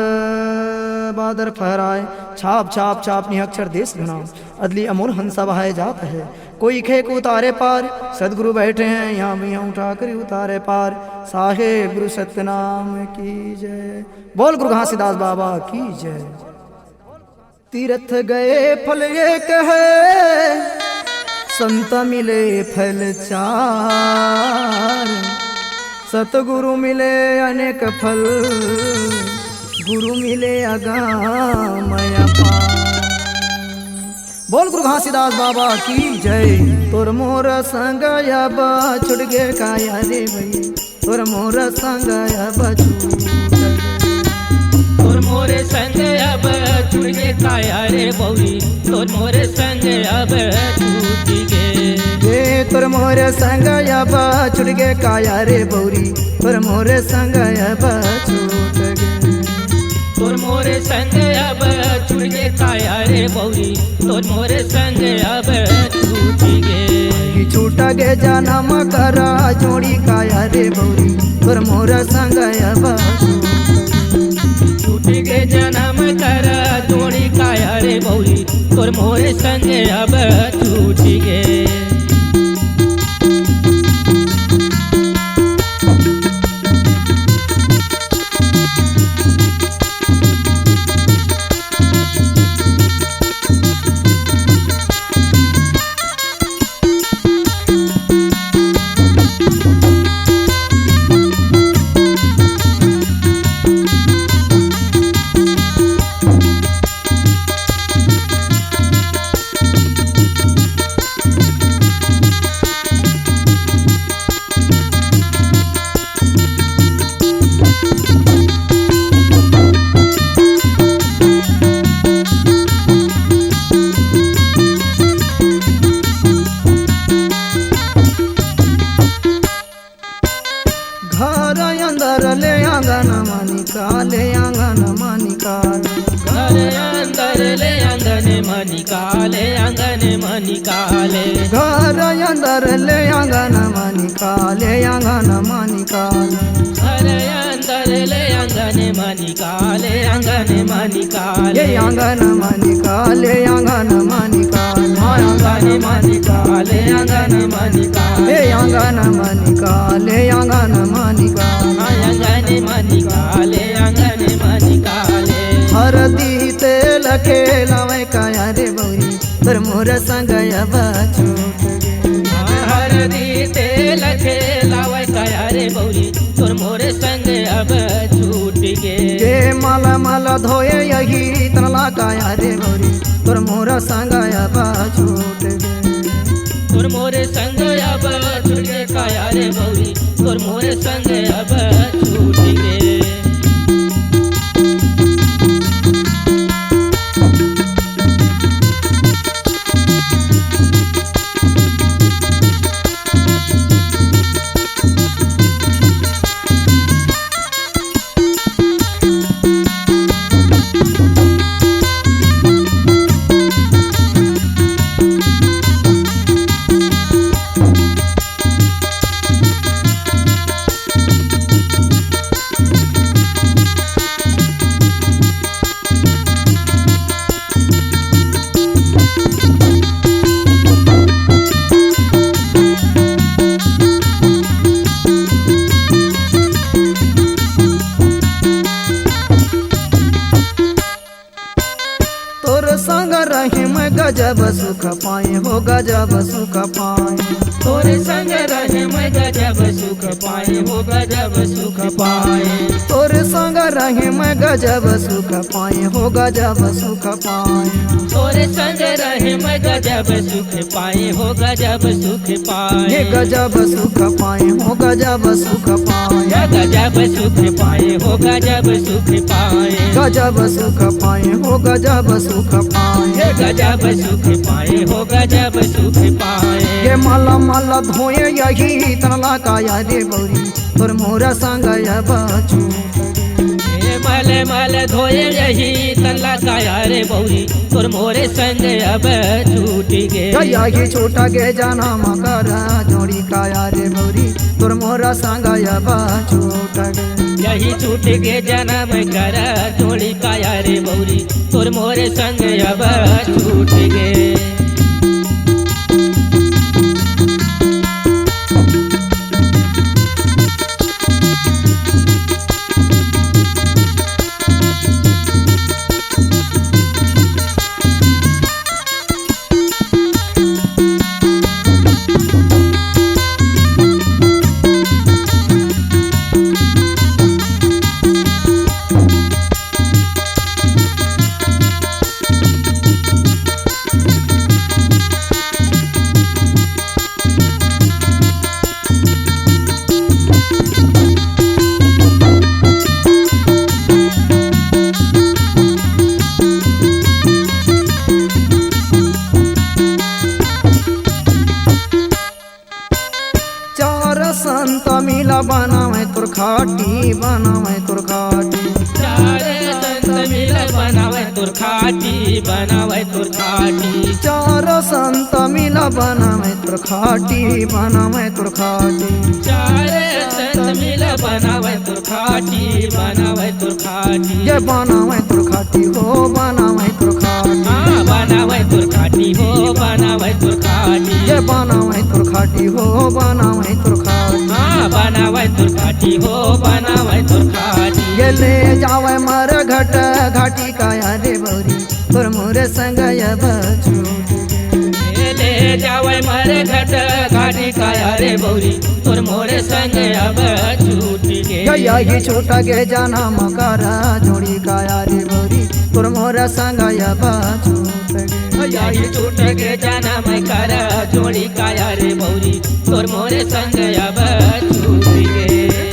बादर फहराए छाप छाप छाप निहक्षर देश घना अदली अमूल हंसा बहाए जात है कोई खे को उतारे पार सदगुरु बैठे हैं यहाँ भी उठा कर उतारे पार साहेब गुरु सत्यनाम की जय बोल गुरु घासीदास बाबा की जय। तीर्थ गए फल एक है संत मिले फल चार सतगुरु मिले अनेक फल गुरु मिले अगामय पार बोल गुरु घासीदास बाबा की जय। तोर मोर संग अब छुट गे काया रे भई तोर मोर संग अब तोर मोरे संग अब छूट गे काया रे बौरी तोर मोरे संग अब छूट गे तोर मोरे संग अब छुट गे काया रे बौरी तोर मोरे संग अब छूट गे तोर मोरे संग अब छूट गे काया रे बौरी तोर मोरे संग अब छूट गे छूट गे जन्म करा जोड़ी काया रे बौरी तोर मोर संग अब छूट गे जन्म कर जोड़ी काया रे बौरी तोर मोरे संग अब छूट गे निकाले घर अंदर ले आंगन में निकाले आंगन में निकाले घर अंदर ले आंगन में निकाले आंगन में निकाले आंगन में निकाले आंगन में निकाले आंगन में निकाले आंगन में निकाले आंगन में निकाले आंगन में निकाले आंगन में निकाले आंगन में निकाले हरदी तेल खेलावे काया रे बौरी तोर मोर संग अब छूट गे हरदी तेल खेलावे काया रे बौरी तोर मोर संग अब छूट गे माला माला धोए यही तनला काया रे बौरी तोर मोर संग अब छूट गे तोर मोर संग अब छूट गे काया रे बौरी तोर मोर संग अब छूट गे गजब सुख पाए हो गजब सुख पाए तोरे संग रहे मैं गजब सुख पाए हो गजब सुख पाए तोरे संग रहे मैं गजब सुख पाए हो गजब सुख पाए तोरे संग रहे मैं गजब सुख पाए हो गजब सुख हे पाए गजब सुख पाए हो गजब सुख पाए गजब सुख पाए हो गजब सुख पाए गजब सुख पाए हो गजब सुख पाए गजब सुख पाए हो गजब सुख पाए ये माला माला धोए यही तनला काया रे बौरी तोर मोरा संग बचू मल मल धोए यही तनला काया रे बौरी तोर मोरे संग अब छूट गे यही छोटा गे जाना मकरा जोड़ी काया रे बौरी तोर मोरा संग छूट गे यही छूट गे जन्म कर जोड़ी काया रे बौरी तोर मोरे संग अब छूट गे संत मिला बनावे तुर खाटी बनावे तुर खाटी चार संत मिल बनावे तुर खाटी बनावे तुर खाटी चार संत मिला बनावे तुर खाटी बनावे तुर खाटी चार संत मिल बनावे तुर खाटी बनावे तुर खाटी ये बनावे तुर खाटी हो बनावे तुर खाटी हाँ बनावे तुर खाटी हो बनावे तुर खाटी ये बनावे तुर खाटी हो बनावे तुर खाटी हाँ बनावे तुर खाटी हो बनावे तुर खाटी ये ले जावे मर घट घाटी काया रे बौरी तोर मोरे संग बचू ले जावे मर घट घाटी काया रे बौरी तोर मोरे संग अब छूट गे यही छोटा गे जाना मकारा जोड़ी काया रे बौरी तोर मोरे संग छूट गे यही छूट गे जाना मैं कर जोड़ी काया रे बौरी तोर मोरे संग अब छूट गे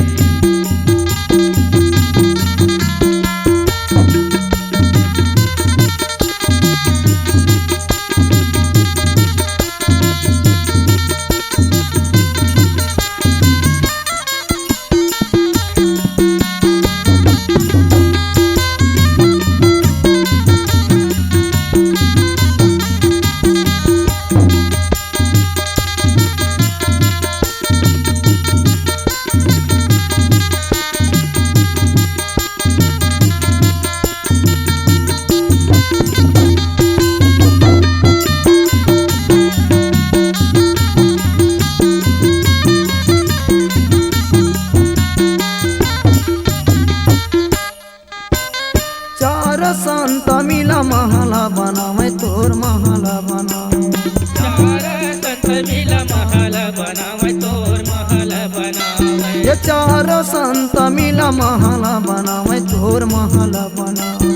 संत मिला महला बनावे तोर महला बनावे चार संत मिल महल बनावे तोर महल बनावे ये चार संत मिला महला बनावे तोर महला बनावे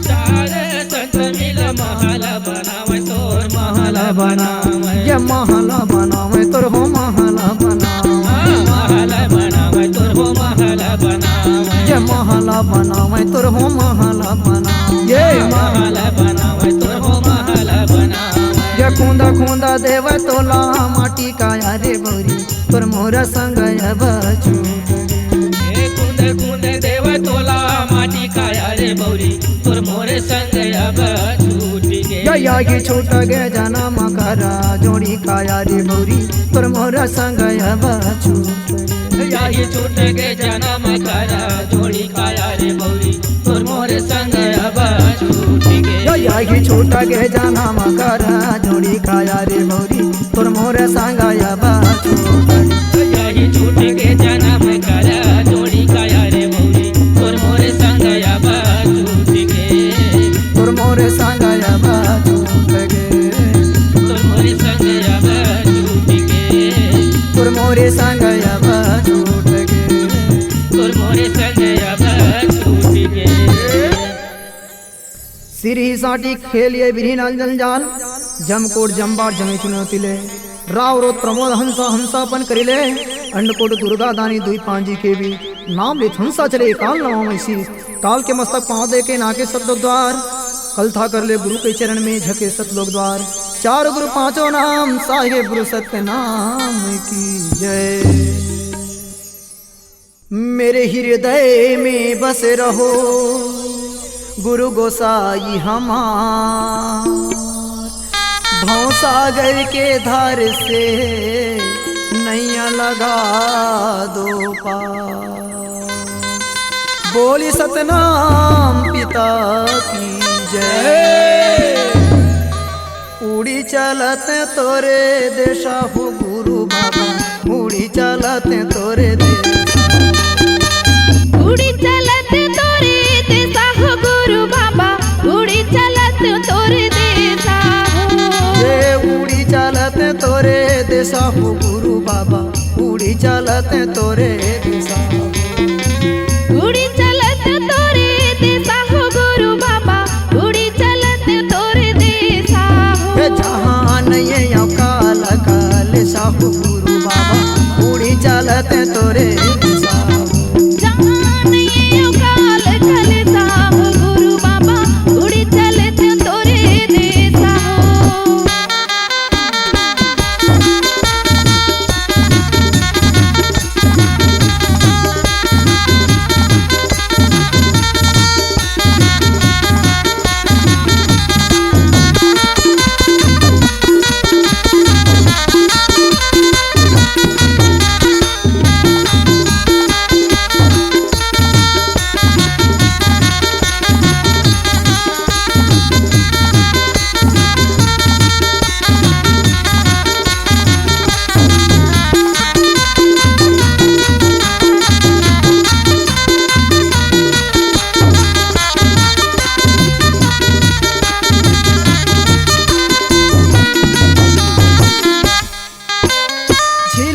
चार संत मिल महल बनावे तोर महल बनावे ये महला बनावे तोर हो महला बनावे महल बनावे तोर हो महल बनावे ये महला बनावे तोर हो महला बनावे ये महल बनावे तोर हो महल बनावे ये खूंदा खूंदा देव तोला माटी काया रे बौरी तोर मोरा संग बचू कुंद कुंद देव तोला माटी काया रे बौरी तोर मोरे संग अब छूट गे यही छूट गे जाना मकरा जोड़ी काया रे बौरी तोर मोरा संग बचू यही छूट गे जन्म कर जोड़ी काया रे बौरी तोर मोरे संग अब छूट गे यही छूट गे जाना मकरा जोड़ी काया रे बौरी तोर मोरा संग बचू यही छूट गे जन्म कर जोड़ी काया रे बौरी तोर मोरे संग अब छूट गे तोर मोरे संग छूट गे तोर मोरे संग अब छूट गे तोर मोरे संग छूट गे तोर मोरे संग अब छूट सिरी साटी खेलिए बिरही नाल जंजाल जमकोट जम्बार जमे चुनौती ले राव रोत प्रमोद हंसा हंसापन करिले अंडकोट दुर्गा दानी दुई पांजी के भी नाम ले हंसा चले काल नवा मैसी काल के मस्तक पाँव दे के नाके सतलोक द्वार कल था कर ले गुरु के चरण में झके सतलोक द्वार चार गुरु पांचों नाम साहिब गुरु सत्य नाम की जय। मेरे हृदय में बस रहो गुरु गोसाई हमार भौसागर के धार से नैया लगा दो पार बोली सतनाम पिता की जय। उड़ी चलत तोरे देशा हो गुरु बाबा उड़ी चलत तोरे देशा उड़ी चलत तोरे देशा हो गुरु बाबा उड़ी चलत तोरे देशा ये उड़ी चलत तोरे देशा हो गुरु बाबा उड़ी चलत तोरे देशा उड़ी चलत तोरे देशा हो गुरु बाबा उड़ी चलत तोरे देशा जहाँ नहीं काल काल साहु गुरु बाबा उड़ी चलत तोरे देशा जहाँ नहीं काल काल साहु गुरु बाबा उड़ी चलत तोरे देशा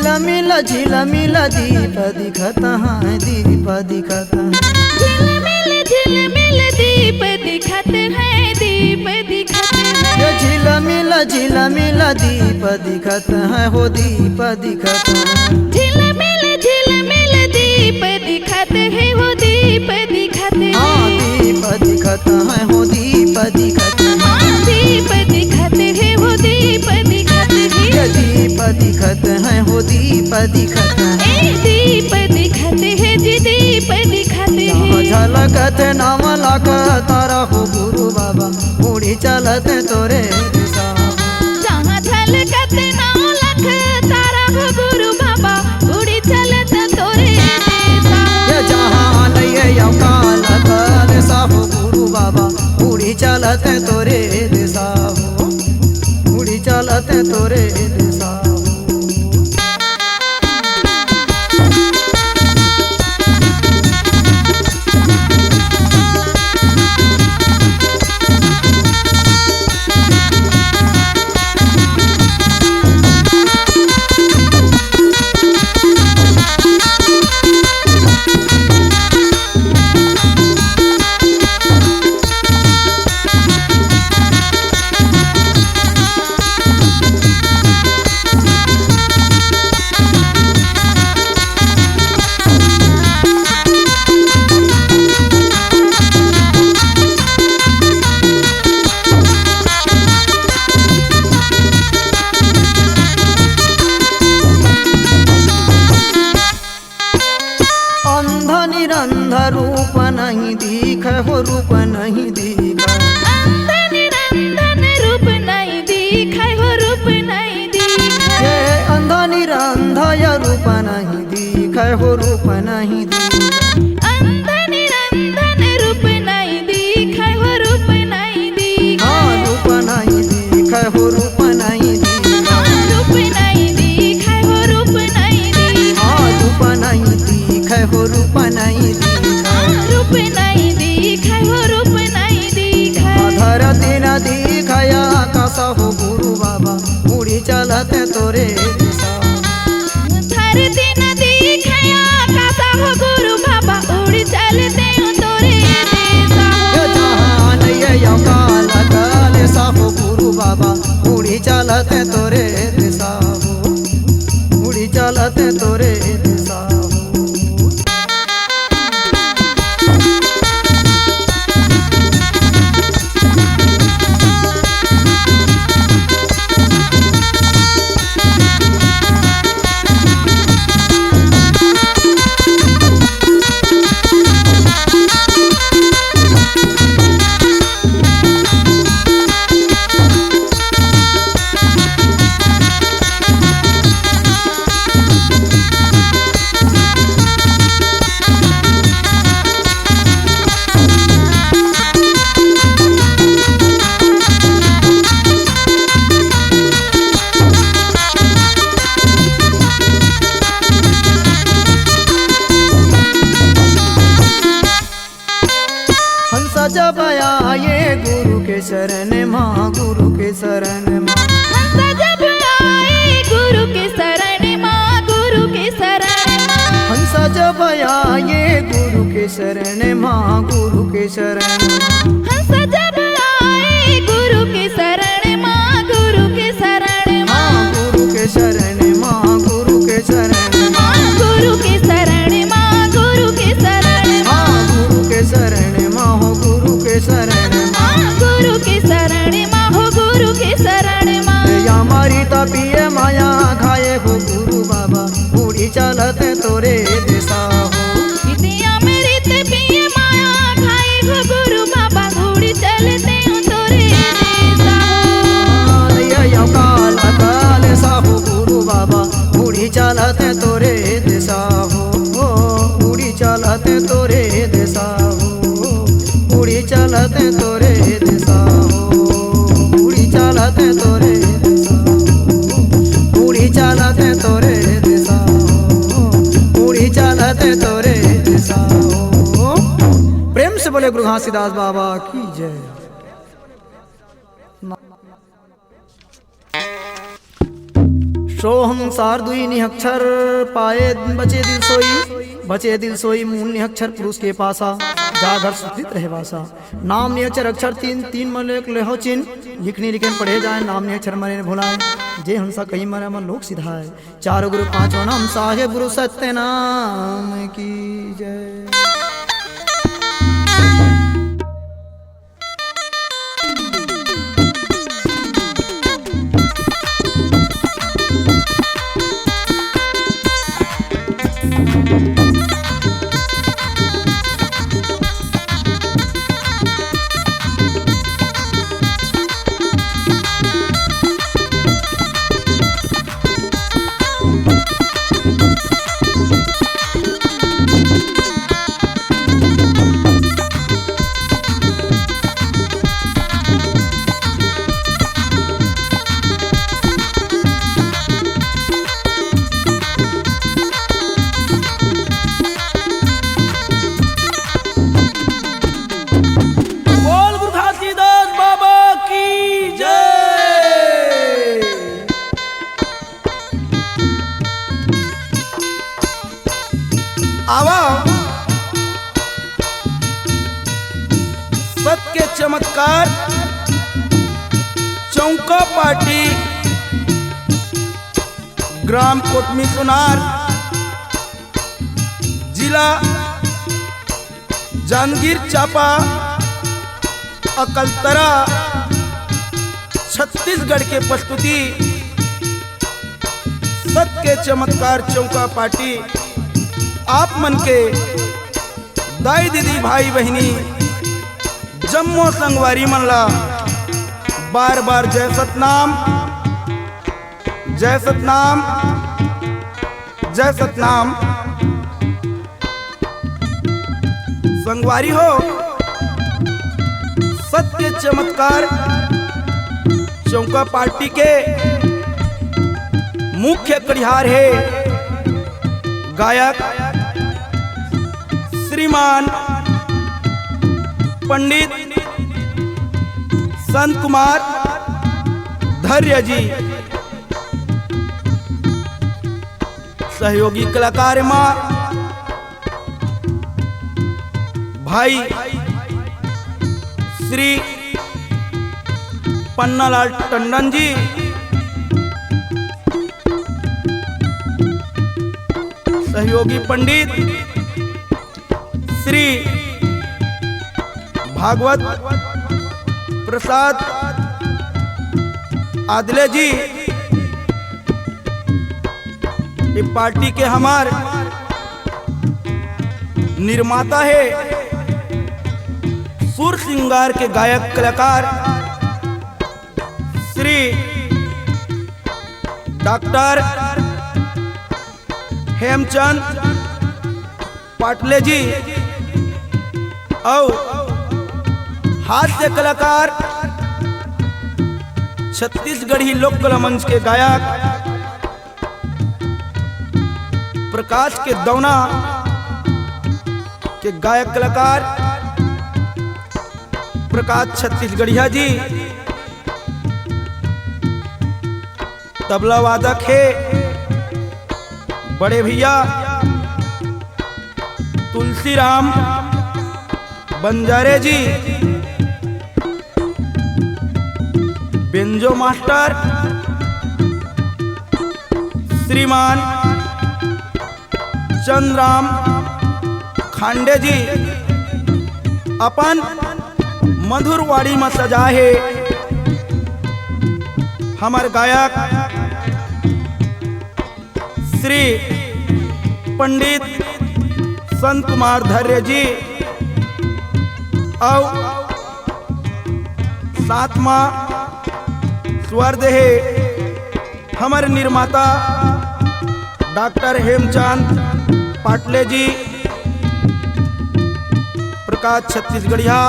झिलमिल दीप दिखत है दीप दिखत झिलमिल दीप दिखत है दीप दिखत है झिलमिल दीप दिखत है हो दीप दिखत झिलमिल दीप दिखत है हो दीप दिखत है हाँ दीप दिखत है हो दीप दिखत हाँ दीप दिखत है हो दीप दिखत है दीप दिखत है हो दीप दिखत ए दीप दिखत है जी दीप दिखत है झलकत नाम लाख तारा हो गुरु बाबा उड़ी चलत तोरे दिशा जहाँ झलकत नाम लख तारा हो गुरु बाबा उड़ी चलत तोरे देशा ये जहाँ नहीं काल काल साहु गुरु बाबा उड़ी चलत तोरे दिशा उड़ी चलत तोरे दिशा रूप नहीं दिख हो रूप नहीं दिख अंधन रंधन रूप नहीं दिखाई हो रूप नहीं दिखाई ये अंधा निरंधा रूप नहीं दिख हो रूप नहीं दिख अंधन रंधन रूप नहीं दिखाई हो रूप नहीं दिखाई हाँ रूप नहीं दिख हो रूप नहीं दिख हाँ रूप नहीं दिखाई हो रूप नहीं दिखाई हाँ रूप नहीं दिख हो रूप नहीं दिख हाँ रूप नहीं दिखाई हो रूप नहीं दिखाई धरती न दिखाया आकाश हो गुरु बाबा उड़ी चलत तोरे दिशा धरती न दिखाया आकाश हो गुरु बाबा चलते तोरे दिशा हो, उड़ी चलते तोरे दिशा हो। जब आए गुरु के शरण माँ, गुरु के शरण माँ। हंस जब आए गुरु के शरण माँ, गुरु के शरण माँ। हंस जब आए गुरु के शरण माँ, गुरु के शरण माँ। हंस जब आए गुरु के शरण माँ, गुरु के शरण माँ। गुरु के शरण माँ, गुरु के शरण माँ। गुरु के शरण माँ, गुरु के शरण माँ। गुरु के शरण माँ हो, गुरु के शरण माँ। गुरु के शरण माँ हो, गुरु के शरण माँ। या मारी तपिए माया खाए हो गुरु बाबा, उड़ी चलते तोरे दिशा हो। विद्या मेरी ते पिए माया खाए हो गुरु बाबा, उड़ी चलते हो तोरे दिशा हो। या काल अकाल सा हो गुरु बाबा, उड़ी चलते तोरे दिशा हो, उड़ी चलते तोरे दिशा हो, उड़ी चलते तोरे दिशा हो, उड़ी चलते तोरे दिशा हो, उड़ी चलते तोरे दिशा हो, उड़ी चलते तोरे दिशा हो। प्रेम से बोले गुरु घासीदास बाबा की जय। सोहम सार दुई निहक्षर पाए बचे दिल सोई, बचे दिल सोई मूल निहक्षर पुरुष के पासा, जा घर सुखित रहे वासा। नाम निहक्षर अक्षर तीन, तीन मन एक लेहो चिन्ह, लिखनी लिखन पढ़े जाए, नाम निहक्षर मरे न भुलाए, जे हंसा कहीं मरे मन लोक सिधाए। चार गुरु पांचों नाम साहेब गुरु सत्य नाम की जय। सत्य चमत्कार चौका पार्टी ग्राम कोटमी सुनार जिला जांजगीर चांपा अकलतरा छत्तीसगढ़ के प्रस्तुति सत्य चमत्कार चौका पार्टी आप मन के दाई दीदी भाई बहनी जम्मो संगवारी मन ला बार बार जय सतनाम, जय सतनाम, जय सतनाम। संगवारी हो सत्य चमत्कार चौका पार्टी के मुख्य कड़िहार है गायक श्रीमान पंडित संत कुमार धैर्य जी। सहयोगी कलाकार मां भाई श्री पन्नालाल टंडन जी सहयोगी पंडित श्री भागवत प्रसाद आदले जी, ये पार्टी के हमार निर्माता है, सुर श्रृंगार के गायक कलाकार श्री डॉक्टर हेमचंद पाटले जी और हास्य कलाकार छत्तीसगढ़ी लोक कला मंच के गायक प्रकाश के दौना के गायक कलाकार प्रकाश छत्तीसगढ़िया जी, तबला वादक है बड़े भैया तुलसीराम बंजारे जी, बेंजो मास्टर श्रीमान चंद्राम खांडे जी, अपन मधुरवाड़ी में सजा है हमारे गायक श्री पंडित संत कुमार धैर्य जी और सातवा स्वर है हमारे निर्माता डॉक्टर हेमचंद पाटले जी, प्रकाश छत्तीसगढ़िया,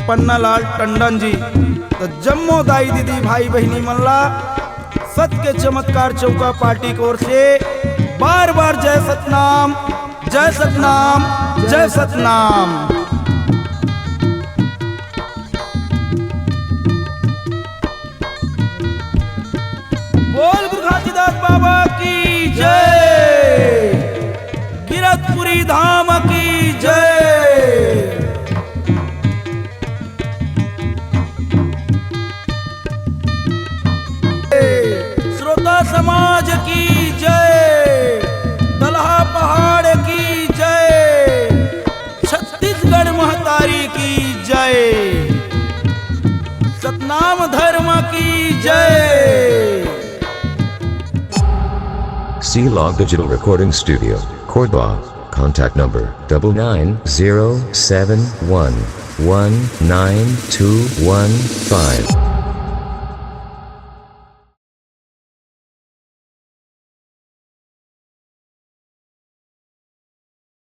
पन्नालाल टंडन जी। तो जम्मो दाई दीदी भाई बहनी मल्ला सत के चमत्कार चौका पार्टी की ओर से बार बार जय सतनाम, जय सतनाम, जय सतनाम। बोल गुरघासीदास बाबा की जय, गिरधपुरी धाम की जय। श्रोता समाज की जय, दलहा पहाड़ की जय, छत्तीसगढ़ महतारी की जय, सतनाम धर्म की जय। C-Log Digital Recording Studio, Cordoba. Contact number 9907119215.